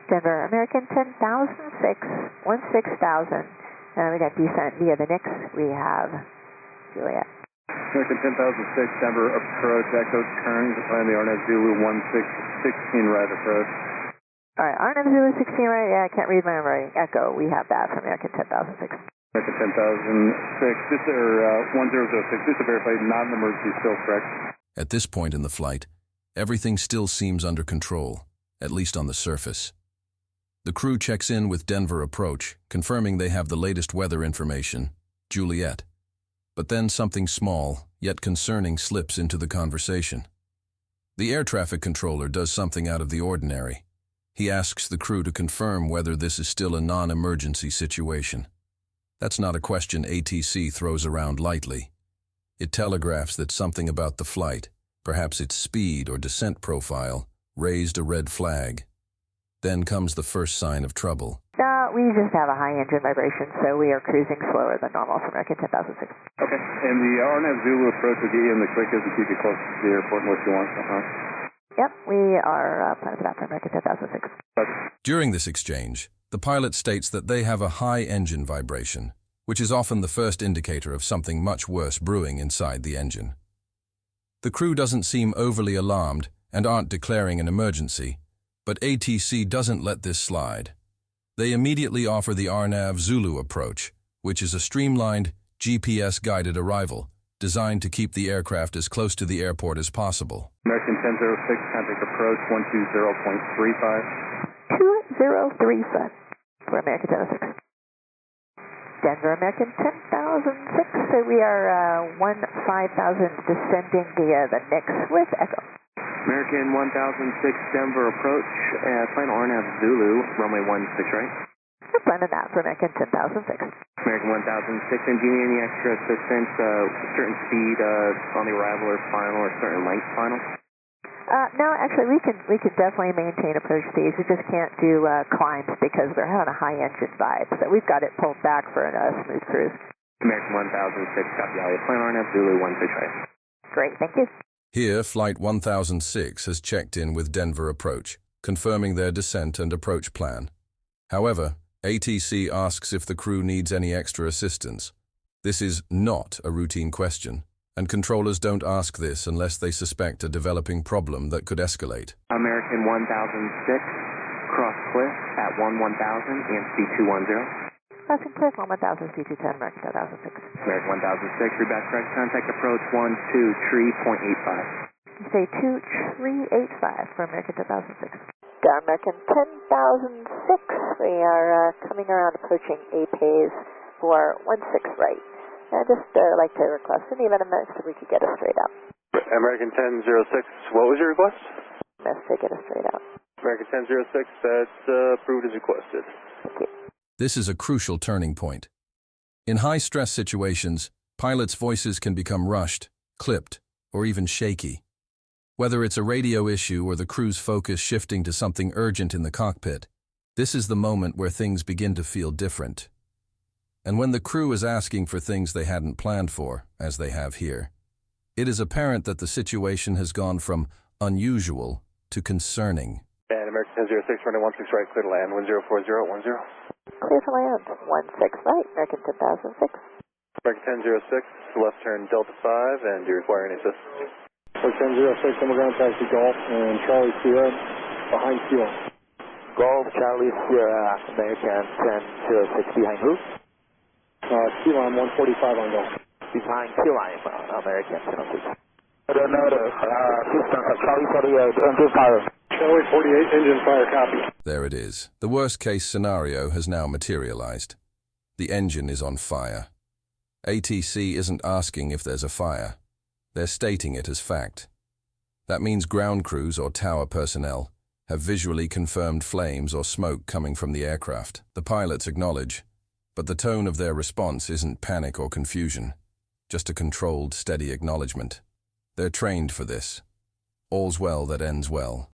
Denver, American 10,006, 16,000. We got descent via the Nix. We have Juliet. American 10,006, Denver approach, Echo turn to find the Arnett Zulu 16 right approach. All right, Arnett Zulu 16 right. Yeah, I can't read my writing. Echo, we have that from American 10,006. American 10,006, just 1006, just to verify, not an emergency, still correct. At this point in the flight, everything still seems under control, at least on the surface. The crew checks in with Denver approach, confirming they have the latest weather information, Juliet. But then something small, yet concerning, slips into the conversation. The air traffic controller does something out of the ordinary. He asks the crew to confirm whether this is still a non-emergency situation. That's not a question ATC throws around lightly. It telegraphs that something about the flight, perhaps its speed or descent profile, raised a red flag. Then comes the first sign of trouble. We just have a high engine vibration, so we are cruising slower than normal for American 10,006. Okay, and the Arnett Zulu approach will get you in the quickest and keep you close to the airport and what you want. Yep, we are planning for that for American 10,006. During this exchange, the pilot states that they have a high engine vibration, which is often the first indicator of something much worse brewing inside the engine. The crew doesn't seem overly alarmed and aren't declaring an emergency, but ATC doesn't let this slide. They immediately offer the Arnav Zulu approach, which is a streamlined, GPS-guided arrival, designed to keep the aircraft as close to the airport as possible. American 1006, contact approach 120.35. 2035 for American 1006. Denver, American 10,006, so we are 15,000 descending via the Nix with Echo. American 1006, Denver approach, final Arnav Zulu, runway 16 right. We're planning that for American 10,006. American 1006, and do you need any extra assistance, certain speed on the arrival or final or certain length final? No, actually, we could definitely maintain approach speeds. We just can't do climbs because we're having a high engine vibe. So we've got it pulled back for a smooth cruise. American 1006, copy all. Plan Arnav Zulu 16 right. Great, thank you. Here, Flight 1006 has checked in with Denver approach, confirming their descent and approach plan. However, ATC asks if the crew needs any extra assistance. This is not a routine question, and controllers don't ask this unless they suspect a developing problem that could escalate. American 1006, cross cliff at 1000 and speed 210. Crossing cliff 1000, speed 210, American 1006. American 1006, read back correct, contact approach 123.85. You say 2385 for American 1006. American 10,006, we are coming around approaching APAs for 16 right. I'd just like to request in the event of miss if we could get us straight out. American 1006, what was your request? Miss to get us straight out. American 1006, that's approved as requested. Thank you. This is a crucial turning point. In high-stress situations, pilots' voices can become rushed, clipped, or even shaky. Whether it's a radio issue or the crew's focus shifting to something urgent in the cockpit, this is the moment where things begin to feel different. And when the crew is asking for things they hadn't planned for, as they have here, it is apparent that the situation has gone from unusual to concerning. And American 1006, running 16 right, clear to land, 104010. Clear to land, 16 right, American 10,006. American 1006, left turn Delta 5, and do you require any assistance? American 1006, I'm ground taxi Golf, and Charlie Sierra, behind Kilo. Golf, Charlie Sierra, American 1006, behind who? Kilo, I'm 145 on Golf. Behind Q-Line, American 1006. System, Charlie 48, engine fire. Charlie 48, engine fire, copy. There it is. The worst-case scenario has now materialized. The engine is on fire. ATC isn't asking if there's a fire. They're stating it as fact. That means ground crews or tower personnel have visually confirmed flames or smoke coming from the aircraft. The pilots acknowledge, but the tone of their response isn't panic or confusion, just a controlled, steady acknowledgement. They're trained for this. All's well that ends well.